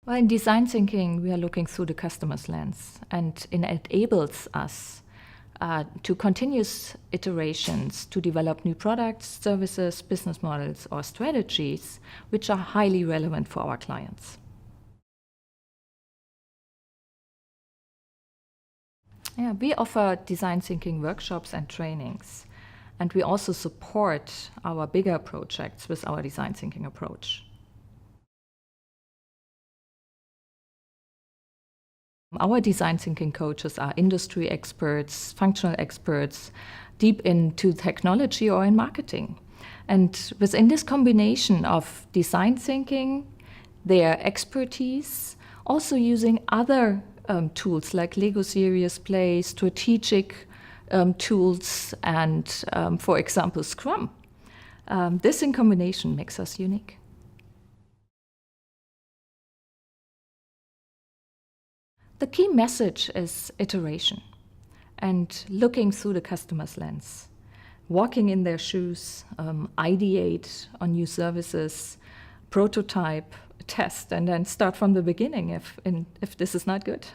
Well, in design thinking, we are looking through the customer's lens, and it enables us to continuous iterations to develop new products, services, business models, or strategies which are highly relevant for our clients. Yeah, we offer design thinking workshops and trainings, and we also support our bigger projects with our design thinking approach. Our design thinking coaches are industry experts, functional experts, deep into technology or in marketing. And within this combination of design thinking, their expertise, also using other tools like Lego Serious Play, strategic tools, and for example, Scrum. This in combination makes us unique. The key message is iteration and looking through the customer's lens, walking in their shoes, ideate on new services, prototype, test, and then start from the beginning if this is not good.